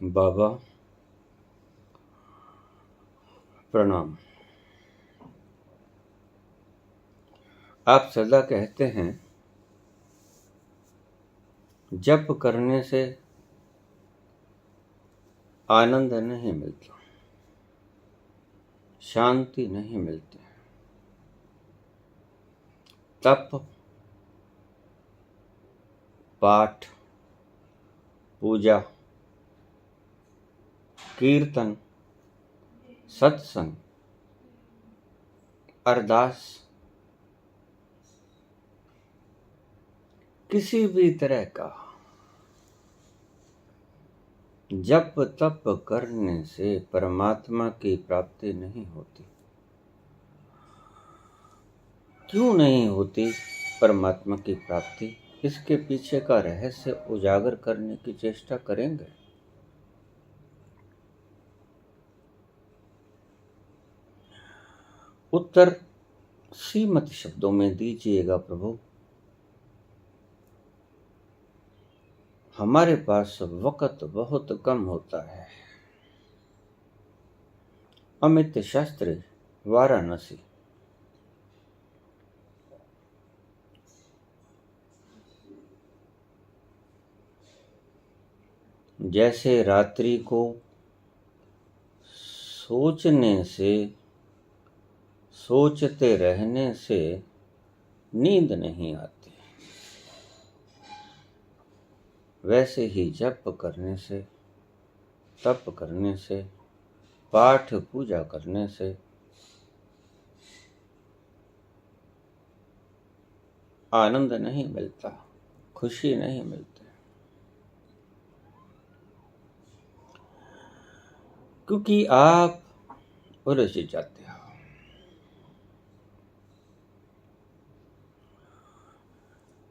बाबा प्रणाम। आप सदा कहते हैं जप करने से आनंद नहीं मिलता, शांति नहीं मिलती। तप, पाठ, पूजा, कीर्तन, सत्संग, अरदास, किसी भी तरह का जप तप करने से परमात्मा की प्राप्ति नहीं होती। क्यों नहीं होती परमात्मा की प्राप्ति? इसके पीछे का रहस्य उजागर करने की चेष्टा करेंगे। उत्तर सीमित शब्दों में दीजिएगा प्रभु। हमारे पास वक्त बहुत कम होता है। अमित शास्त्री, वाराणसी। जैसे रात्रि को सोचते रहने से नींद नहीं आती, वैसे ही जप करने से, तप करने से, पाठ पूजा करने से आनंद नहीं मिलता, खुशी नहीं मिलती। क्योंकि आप उलझ जाते हो।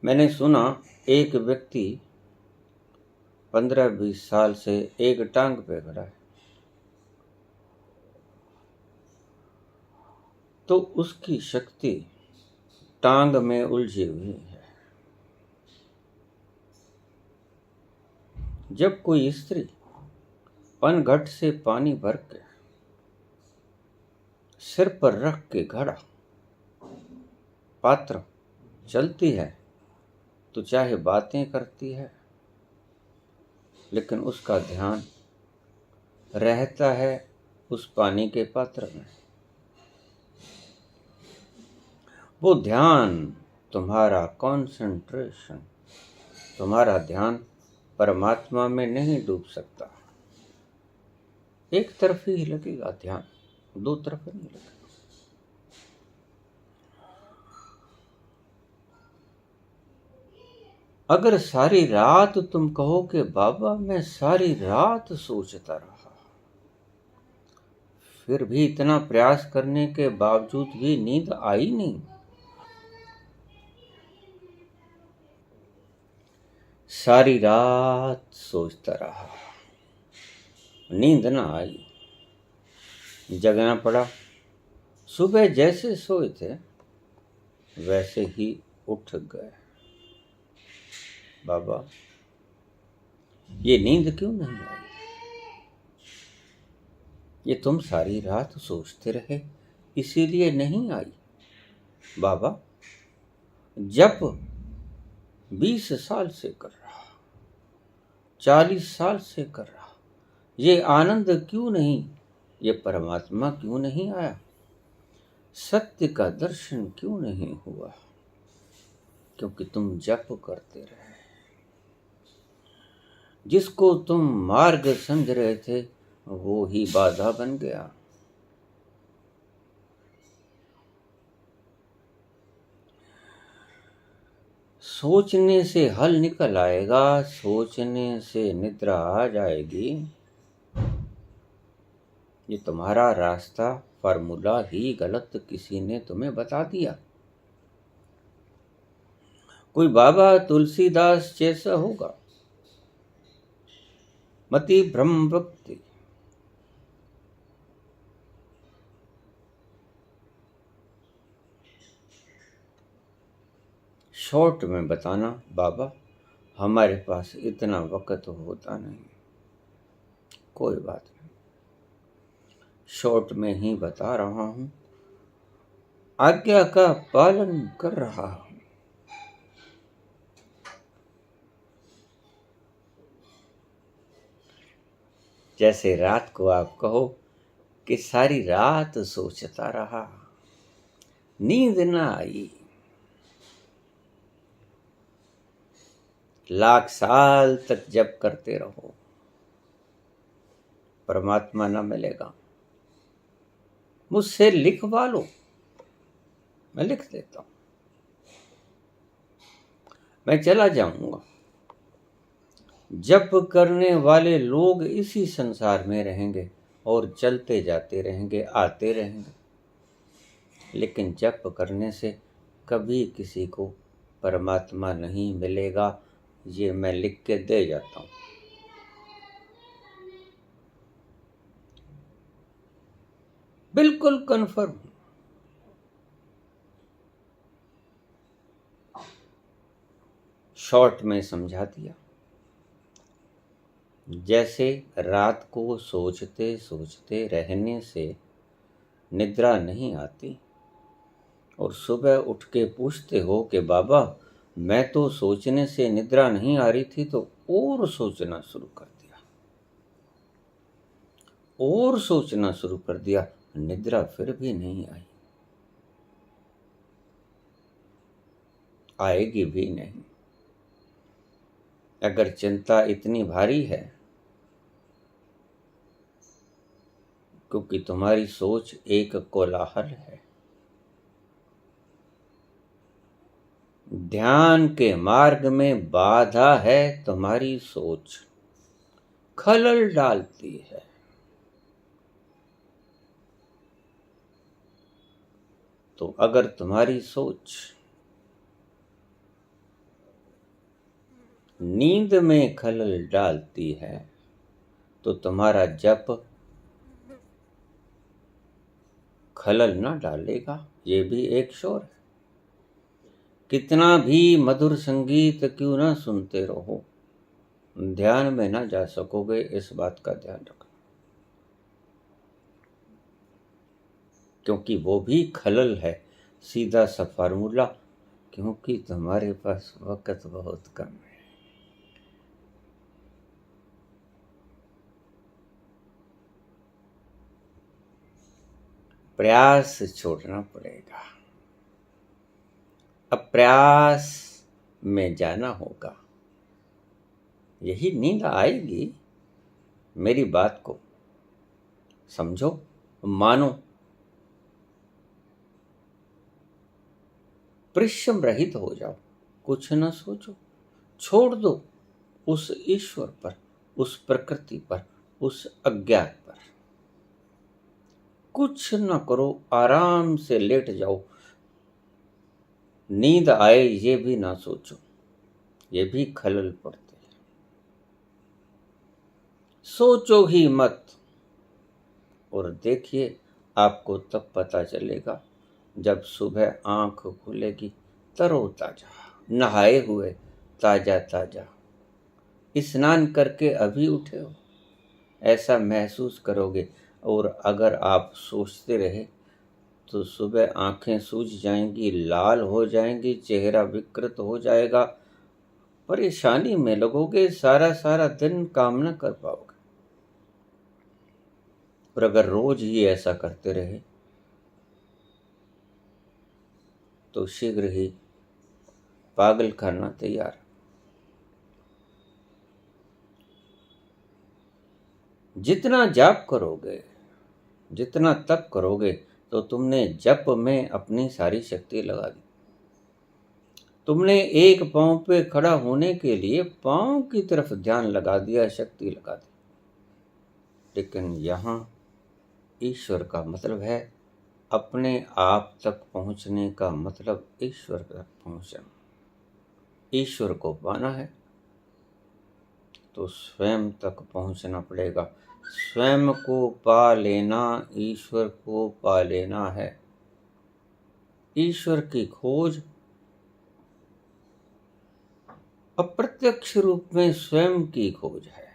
मैंने सुना एक व्यक्ति 15-20 साल से एक टांग पे खड़ा है, तो उसकी शक्ति टांग में उलझी हुई है। जब कोई स्त्री पनघट से पानी भर के सिर पर रख के घड़ा पात्र चलती है तो चाहे बातें करती है, लेकिन उसका ध्यान रहता है उस पानी के पात्र में। वो ध्यान, तुम्हारा कंसंट्रेशन, तुम्हारा ध्यान परमात्मा में नहीं डूब सकता। एक तरफ ही लगेगा ध्यान, दो तरफ नहीं लगेगा। अगर सारी रात तुम कहो कि बाबा मैं सारी रात सोचता रहा, फिर भी इतना प्रयास करने के बावजूद भी नींद आई नहीं, सारी रात सोचता रहा, नींद ना आई, जगना पड़ा। सुबह जैसे सोए थे वैसे ही उठ गए। बाबा ये नींद क्यों नहीं आई? ये तुम सारी रात सोचते रहे इसीलिए नहीं आई। बाबा जप 20 साल से कर रहा, 40 साल से कर रहा, ये आनंद क्यों नहीं, ये परमात्मा क्यों नहीं आया, सत्य का दर्शन क्यों नहीं हुआ? क्योंकि तुम जप करते रहे। जिसको तुम मार्ग समझ रहे थे वो ही बाधा बन गया। सोचने से हल निकल आएगा, सोचने से निद्रा आ जाएगी। ये तुम्हारा रास्ता, फार्मूला ही गलत किसी ने तुम्हें बता दिया। कोई बाबा तुलसीदास जैसा होगा, मति भ्रम व्यक्ति। शॉर्ट में बताना, बाबा हमारे पास इतना वक्त होता नहीं, कोई बात नहीं, शॉर्ट में ही बता रहा हूं, आज्ञा का पालन कर रहा हूं। जैसे रात को आप कहो कि सारी रात सोचता रहा, नींद ना आई, लाख साल तक जप करते रहो, परमात्मा ना मिलेगा। मुझसे लिखवा लो, मैं लिख देता हूं, मैं चला जाऊंगा। जप करने वाले लोग इसी संसार में रहेंगे और चलते जाते रहेंगे, आते रहेंगे, लेकिन जप करने से कभी किसी को परमात्मा नहीं मिलेगा। ये मैं लिख के दे जाता हूं। बिल्कुल कन्फर्म। शॉर्ट में समझा दिया। जैसे रात को सोचते सोचते रहने से निद्रा नहीं आती और सुबह उठ के पूछते हो कि बाबा मैं तो सोचने से निद्रा नहीं आ रही थी, तो और सोचना शुरू कर दिया, और सोचना शुरू कर दिया, निद्रा फिर भी नहीं आई, आएगी भी नहीं। अगर चिंता इतनी भारी है क्योंकि तुम्हारी सोच एक कोलाहल है, ध्यान के मार्ग में बाधा है, तुम्हारी सोच खलल डालती है। तो अगर तुम्हारी सोच नींद में खलल डालती है तो तुम्हारा जप खलल ना डालेगा। ये भी एक शोर है। कितना भी मधुर संगीत क्यों ना सुनते रहो, ध्यान में ना जा सकोगे, इस बात का ध्यान रखना, क्योंकि वो भी खलल है। सीधा सा फार्मूला, क्योंकि तुम्हारे पास वक्त बहुत कम है। प्रयास छोड़ना पड़ेगा, अब प्रयास में जाना होगा। यही नींद आएगी। मेरी बात को समझो, मानो, परिश्रम रहित हो जाओ, कुछ न सोचो, छोड़ दो उस ईश्वर पर, उस प्रकृति पर, उस अज्ञात पर। कुछ न करो, आराम से लेट जाओ, नींद आए ये भी ना सोचो, ये भी खलल पड़ते हैं। सोचो ही मत, और देखिए आपको तब पता चलेगा जब सुबह आंख खुलेगी, तरोताजा, नहाए हुए, ताजा ताजा, स्नान करके अभी उठे हो, ऐसा महसूस करोगे। और अगर आप सोचते रहे तो सुबह आंखें सूज जाएंगी, लाल हो जाएंगी, चेहरा विकृत हो जाएगा, परेशानी में लगोगे, सारा सारा दिन काम न कर पाओगे। और अगर रोज ही ऐसा करते रहे तो शीघ्र ही पागल खाना तैयार। जितना जाप करोगे, जितना तप करोगे, तो तुमने जप में अपनी सारी शक्ति लगा दी। तुमने एक पांव पे खड़ा होने के लिए पांव की तरफ ध्यान लगा दिया, शक्ति लगा दी। लेकिन यहां ईश्वर का मतलब है, अपने आप तक पहुंचने का मतलब ईश्वर तक पहुंचना। ईश्वर को पाना है तो स्वयं तक पहुंचना पड़ेगा। स्वयं को पा लेना, ईश्वर को पा लेना है। ईश्वर की खोज अप्रत्यक्ष रूप में स्वयं की खोज है।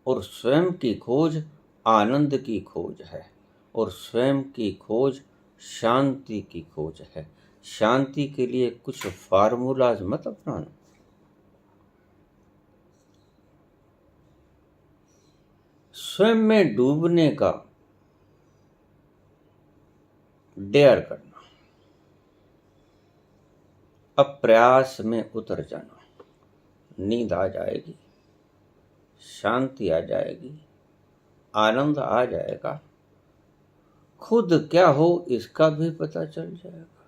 और स्वयं की खोज आनंद की खोज है, और स्वयं की खोज शांति की खोज है। शांति के लिए कुछ फार्मूलाज मत अपनाना। स्वयं में डूबने का डेयर करना, अब प्रयास में उतर जाना, नींद आ जाएगी, शांति आ जाएगी, आनंद आ जाएगा, खुद क्या हो इसका भी पता चल जाएगा,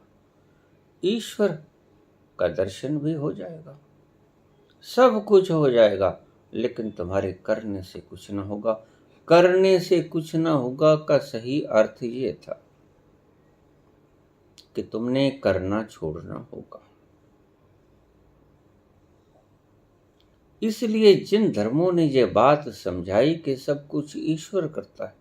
ईश्वर का दर्शन भी हो जाएगा, सब कुछ हो जाएगा, लेकिन तुम्हारे करने से कुछ ना होगा। करने से कुछ ना होगा का सही अर्थ ये था कि तुमने करना छोड़ना होगा। इसलिए जिन धर्मों ने ये बात समझाई कि सब कुछ ईश्वर करता है,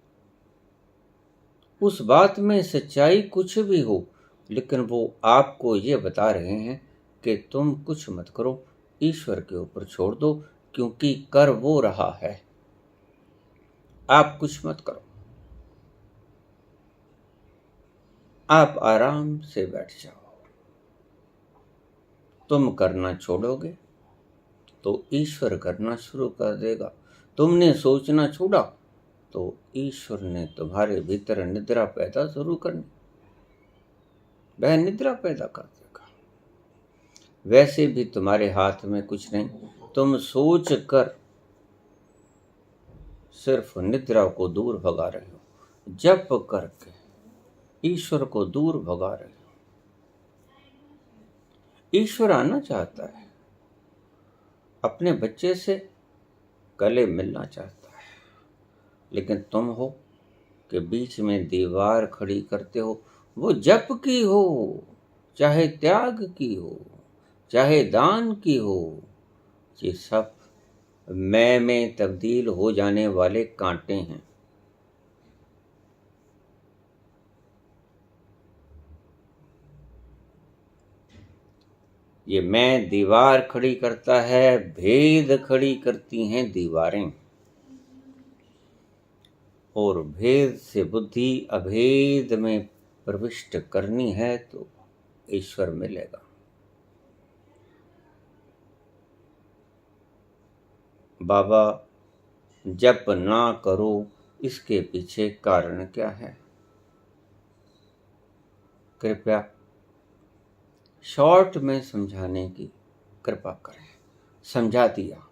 उस बात में सच्चाई कुछ भी हो, लेकिन वो आपको ये बता रहे हैं कि तुम कुछ मत करो, ईश्वर के ऊपर छोड़ दो, क्योंकि कर वो रहा है, आप कुछ मत करो। आप आराम से बैठ जाओ। तुम करना छोड़ोगे तो ईश्वर करना शुरू कर देगा। तुमने सोचना छोड़ा तो ईश्वर ने तुम्हारे भीतर निद्रा पैदा शुरू करनी, वह निद्रा पैदा कर देगा। वैसे भी तुम्हारे हाथ में कुछ नहीं, तुम सोच कर सिर्फ निद्रा को दूर भगा रहे हो, जप करके ईश्वर को दूर भगा रहे हो। ईश्वर आना चाहता है, अपने बच्चे से गले मिलना चाहता है, लेकिन तुम हो कि बीच में दीवार खड़ी करते हो। वो जप की हो, चाहे त्याग की हो, चाहे दान की हो, ये सब मैं में तब्दील हो जाने वाले कांटे हैं। ये मैं दीवार खड़ी करता है, भेद खड़ी करती हैं दीवारें, और भेद से बुद्धि अभेद में प्रविष्ट करनी है तो ईश्वर मिलेगा। बाबा, जप ना करो, इसके पीछे कारण क्या है? कृपया शॉर्ट में समझाने की कृपा करें। समझा दिया।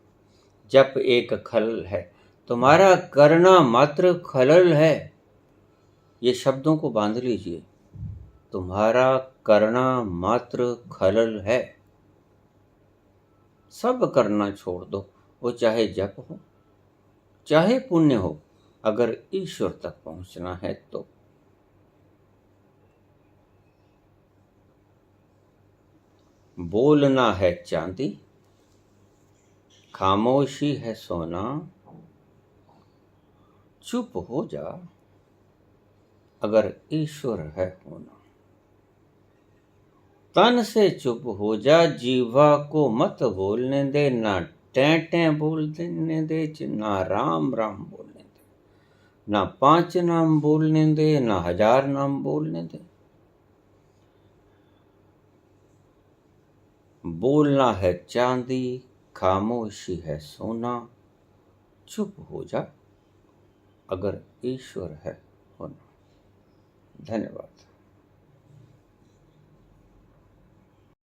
जप एक खलल है, तुम्हारा करना मात्र खलल है। ये शब्दों को बांध लीजिए, तुम्हारा करना मात्र खलल है। सब करना छोड़ दो, वो चाहे जप हो चाहे पुण्य हो, अगर ईश्वर तक पहुंचना है तो। बोलना है चांदी, खामोशी है सोना, चुप हो जा अगर ईश्वर है होना। तन से चुप हो जा, जीवा को मत बोलने दे, ना टें बोलने दे, ना राम राम बोलने दे, ना 5 नाम बोलने दे, ना 1000 नाम बोलने दे। बोलना है चांदी, खामोशी है सोना, चुप हो जा अगर ईश्वर है होना। धन्यवाद।